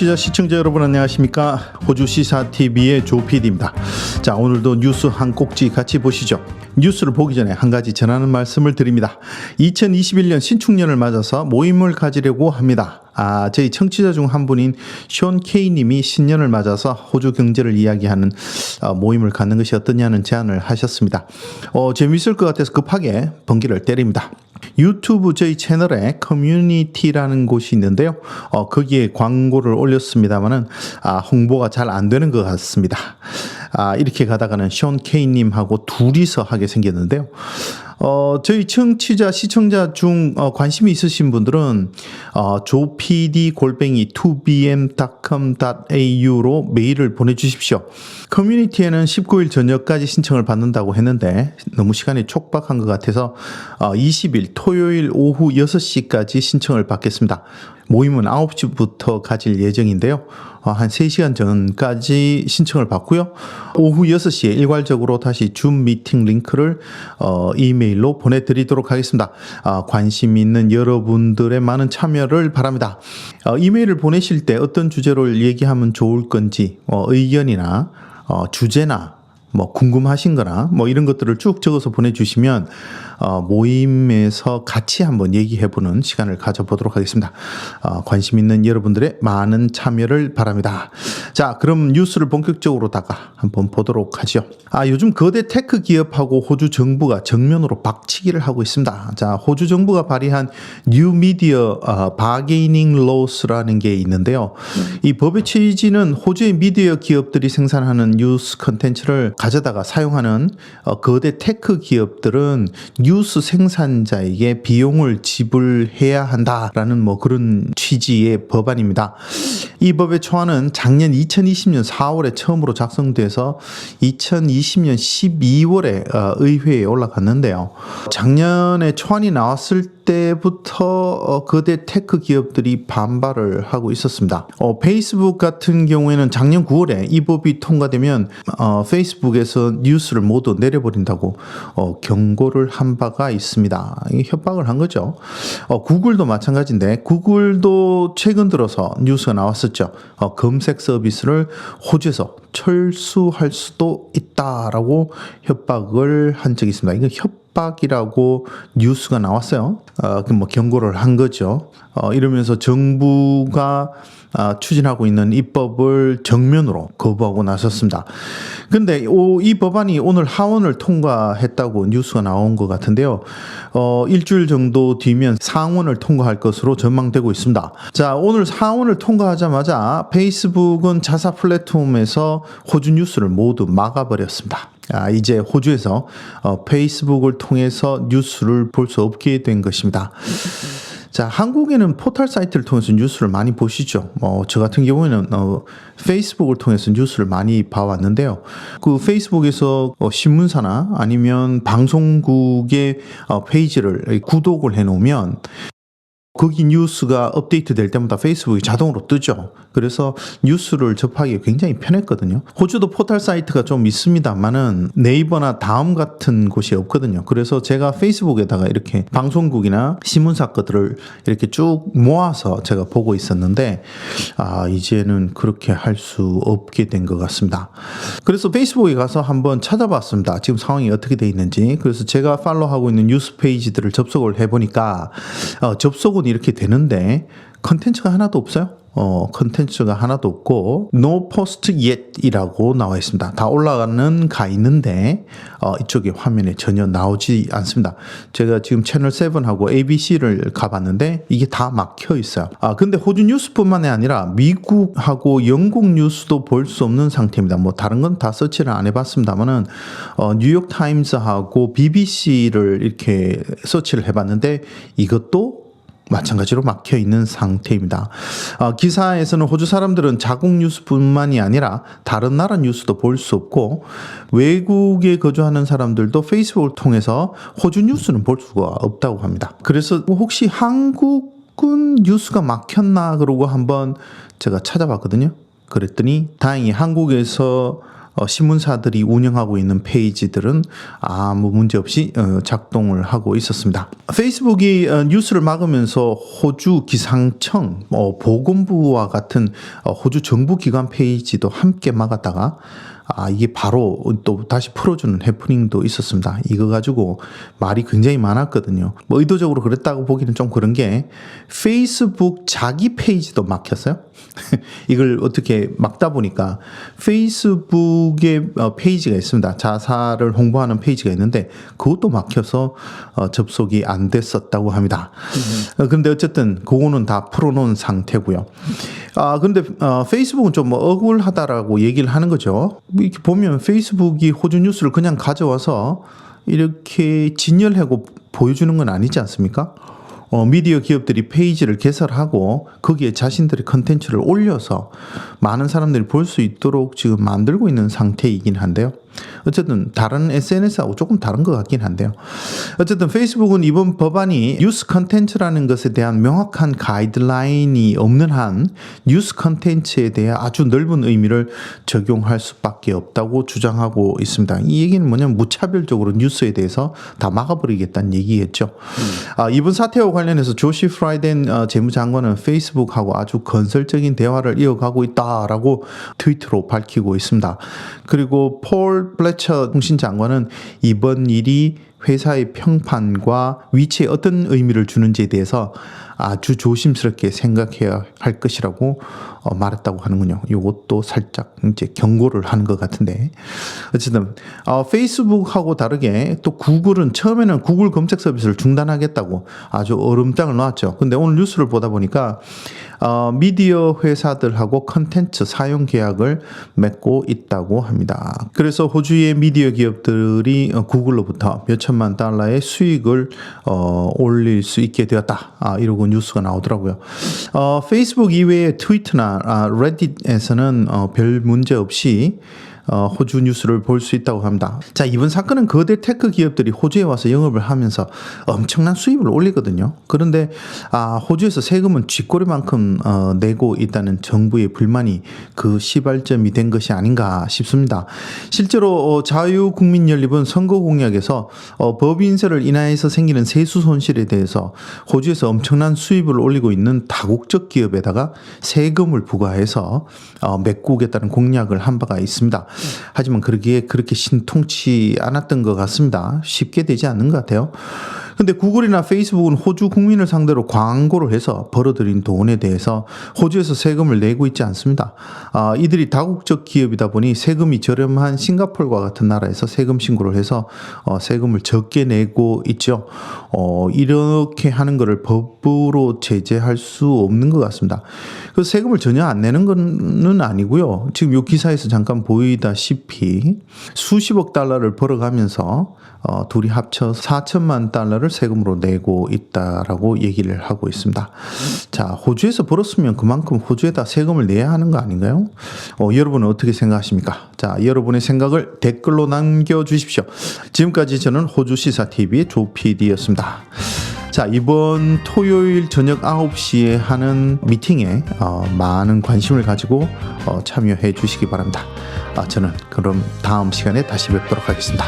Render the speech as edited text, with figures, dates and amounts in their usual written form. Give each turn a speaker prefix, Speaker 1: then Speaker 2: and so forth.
Speaker 1: 청취자 시청자 여러분 안녕하십니까. 호주 시사TV의 조PD입니다. 자, 오늘도 뉴스 한 꼭지 같이 보시죠. 뉴스를 보기 전에 한 가지 전하는 말씀을 드립니다. 2021년 신축년을 맞아서 모임을 가지려고 합니다. 저희 청취자 중 한 분인 션 K님이 신년을 맞아서 호주 경제를 이야기하는 모임을 갖는 것이 어떠냐는 제안을 하셨습니다. 재미있을 것 같아서 급하게 번개를 때립니다. 유튜브 저희 채널에 커뮤니티라는 곳이 있는데요. 거기에 광고를 올렸습니다만은 홍보가 잘 안 되는 것 같습니다. 이렇게 가다가는 션 K님하고 둘이서 하게 생겼는데요. 저희 청취자, 시청자 중 관심이 있으신 분들은 jopd@2bm.com.au로 메일을 보내주십시오. 커뮤니티에는 19일 저녁까지 신청을 받는다고 했는데 너무 시간이 촉박한 것 같아서 20일 토요일 오후 6시까지 신청을 받겠습니다. 모임은 9시부터 가질 예정인데요. 한 3시간 전까지 신청을 받고요. 오후 6시에 일괄적으로 다시 줌 미팅 링크를 이메일로 보내드리도록 하겠습니다. 관심 있는 여러분들의 많은 참여를 바랍니다. 이메일을 보내실 때 어떤 주제로 얘기하면 좋을 건지 의견이나 주제나 궁금하신 거나 이런 것들을 쭉 적어서 보내주시면 모임에서 같이 한번 얘기해보는 시간을 가져보도록 하겠습니다. 관심 있는 여러분들의 많은 참여를 바랍니다. 자, 그럼 뉴스를 본격적으로다가 한번 보도록 하죠. 요즘 거대 테크 기업하고 호주 정부가 정면으로 박치기를 하고 있습니다. 자, 호주 정부가 발의한 뉴 미디어 바게이닝 로스라는 게 있는데요. 이 법의 취지는 호주의 미디어 기업들이 생산하는 뉴스 컨텐츠를 가져다가 사용하는 거대 테크 기업들은 뉴스 생산자에게 비용을 지불해야 한다라는 그런 취지의 법안입니다. 이 법의 초안은 작년 2020년 4월에 처음으로 작성돼서 2020년 12월에 의회에 올라갔는데요. 작년에 초안이 나왔을 때부터 거대 테크 기업들이 반발을 하고 있었습니다. 페이스북 같은 경우에는 작년 9월에 이 법이 통과되면 페이스북에서 뉴스를 모두 내려버린다고 경고를 한 바가 있습니다. 협박을 한 거죠. 구글도 마찬가지인데 구글도 최근 들어서 뉴스가 나왔었죠. 검색 서비스를 호주에서 철수할 수도 있다라고 협박을 한 적이 있습니다. 이건 협박이라고 뉴스가 나왔어요. 경고를 한 거죠. 이러면서 정부가 추진하고 있는 입법을 정면으로 거부하고 나섰습니다. 근데 이 법안이 오늘 하원을 통과했다고 뉴스가 나온 것 같은데요. 일주일 정도 뒤면 상원을 통과할 것으로 전망되고 있습니다. 자, 오늘 상원을 통과하자마자 페이스북은 자사 플랫폼에서 호주 뉴스를 모두 막아버렸습니다. 이제 호주에서 페이스북을 통해서 뉴스를 볼 수 없게 된 것입니다. 자, 한국에는 포털 사이트를 통해서 뉴스를 많이 보시죠. 저 같은 경우에는 페이스북을 통해서 뉴스를 많이 봐왔는데요. 그 페이스북에서 신문사나 아니면 방송국의 페이지를 구독을 해놓으면 거기 뉴스가 업데이트 될 때마다 페이스북이 자동으로 뜨죠. 그래서 뉴스를 접하기 굉장히 편했거든요. 호주도 포털 사이트가 좀 있습니다만은 네이버나 다음 같은 곳이 없거든요. 그래서 제가 페이스북에다가 이렇게 방송국이나 신문사 것들을 이렇게 쭉 모아서 제가 보고 있었는데 이제는 그렇게 할 수 없게 된 것 같습니다. 그래서 페이스북에 가서 한번 찾아봤습니다. 지금 상황이 어떻게 돼 있는지. 그래서 제가 팔로우하고 있는 뉴스 페이지들을 접속을 해보니까 접속은 이렇게 되는데 컨텐츠가 하나도 없어요. 컨텐츠가 하나도 없고 No Post Yet 이라고 나와 있습니다. 다 올라가는 가 있는데 이쪽에 화면에 전혀 나오지 않습니다. 제가 지금 채널 7하고 ABC를 가봤는데 이게 다 막혀 있어요. 근데 호주 뉴스뿐만이 아니라 미국하고 영국 뉴스도 볼 수 없는 상태입니다. 다른 건 다 서치를 안 해봤습니다만은 뉴욕 타임스하고 BBC를 이렇게 서치를 해봤는데 이것도 마찬가지로 막혀 있는 상태입니다. 기사에서는 호주 사람들은 자국 뉴스뿐만이 아니라 다른 나라 뉴스도 볼 수 없고 외국에 거주하는 사람들도 페이스북을 통해서 호주 뉴스는 볼 수가 없다고 합니다. 그래서 혹시 한국은 뉴스가 막혔나 그러고 한번 제가 찾아봤거든요. 그랬더니 다행히 한국에서 신문사들이 운영하고 있는 페이지들은 아무 문제 없이 작동을 하고 있었습니다. 페이스북이 뉴스를 막으면서 호주 기상청, 보건부와 같은 호주 정부 기관 페이지도 함께 막았다가 이게 바로 또 다시 풀어주는 해프닝도 있었습니다. 이거 가지고 말이 굉장히 많았거든요. 뭐 의도적으로 그랬다고 보기는 좀 그런 게 페이스북 자기 페이지도 막혔어요. 이걸 어떻게 막다 보니까 페이스북에 페이지가 있습니다. 자사를 홍보하는 페이지가 있는데 그것도 막혀서 접속이 안 됐었다고 합니다. 그런데 어쨌든 그거는 다 풀어놓은 상태고요. 근데 페이스북은 좀 억울하다라고 얘기를 하는 거죠. 이렇게 보면 페이스북이 호주 뉴스를 그냥 가져와서 이렇게 진열하고 보여주는 건 아니지 않습니까? 미디어 기업들이 페이지를 개설하고 거기에 자신들의 컨텐츠를 올려서 많은 사람들이 볼 수 있도록 지금 만들고 있는 상태이긴 한데요. 어쨌든 다른 SNS하고 조금 다른 것 같긴 한데요. 어쨌든 페이스북은 이번 법안이 뉴스 컨텐츠라는 것에 대한 명확한 가이드라인이 없는 한 뉴스 컨텐츠에 대해 아주 넓은 의미를 적용할 수밖에 없다고 주장하고 있습니다. 이 얘기는 뭐냐면 무차별적으로 뉴스에 대해서 다 막아버리겠다는 얘기겠죠. 이번 사태와 관련해서 조시 프라이덴 재무장관은 페이스북하고 아주 건설적인 대화를 이어가고 있다라고 트위터로 밝히고 있습니다. 그리고 폴 플래처 통신장관은 이번 일이 회사의 평판과 위치에 어떤 의미를 주는지에 대해서 아주 조심스럽게 생각해야 할 것이라고 말했다고 하는군요. 이것도 살짝 이제 경고를 하는 것 같은데 어쨌든 페이스북하고 다르게 또 구글은 처음에는 구글 검색 서비스를 중단하겠다고 아주 얼음장을 놨죠. 근데 오늘 뉴스를 보다 보니까 미디어 회사들하고 컨텐츠 사용 계약을 맺고 있다고 합니다. 그래서 호주의 미디어 기업들이 구글로부터 몇 천만 달러의 수익을 올릴 수 있게 되었다. 이러고 뉴스가 나오더라고요. 페이스북 이외에 트위터나 레딧에서는 별 문제 없이 호주 뉴스를 볼 수 있다고 합니다. 자, 이번 사건은 거대 테크 기업들이 호주에 와서 영업을 하면서 엄청난 수입을 올리거든요. 그런데 호주에서 세금은 쥐꼬리만큼 내고 있다는 정부의 불만이 그 시발점이 된 것이 아닌가 싶습니다. 실제로 자유국민연립은 선거 공약에서 법인세를 인하해서 생기는 세수 손실에 대해서 호주에서 엄청난 수입을 올리고 있는 다국적 기업에다가 세금을 부과해서 메꾸겠다는 공약을 한 바가 있습니다. 하지만 그렇게 신통치 않았던 것 같습니다. 쉽게 되지 않는 것 같아요. 근데 구글이나 페이스북은 호주 국민을 상대로 광고를 해서 벌어들인 돈에 대해서 호주에서 세금을 내고 있지 않습니다. 이들이 다국적 기업이다 보니 세금이 저렴한 싱가포르와 같은 나라에서 세금 신고를 해서 세금을 적게 내고 있죠. 이렇게 하는 것을 법으로 제재할 수 없는 것 같습니다. 그 세금을 전혀 안 내는 건 아니고요. 지금 이 기사에서 잠깐 보이다시피 수십억 달러를 벌어가면서 둘이 합쳐 4천만 달러를 세금으로 내고 있다라고 얘기를 하고 있습니다. 자, 호주에서 벌었으면 그만큼 호주에다 세금을 내야 하는 거 아닌가요? 여러분은 어떻게 생각하십니까? 자, 여러분의 생각을 댓글로 남겨주십시오. 지금까지 저는 호주시사TV의 조PD였습니다. 자, 이번 토요일 저녁 9시에 하는 미팅에 많은 관심을 가지고 참여해 주시기 바랍니다. 저는 그럼 다음 시간에 다시 뵙도록 하겠습니다.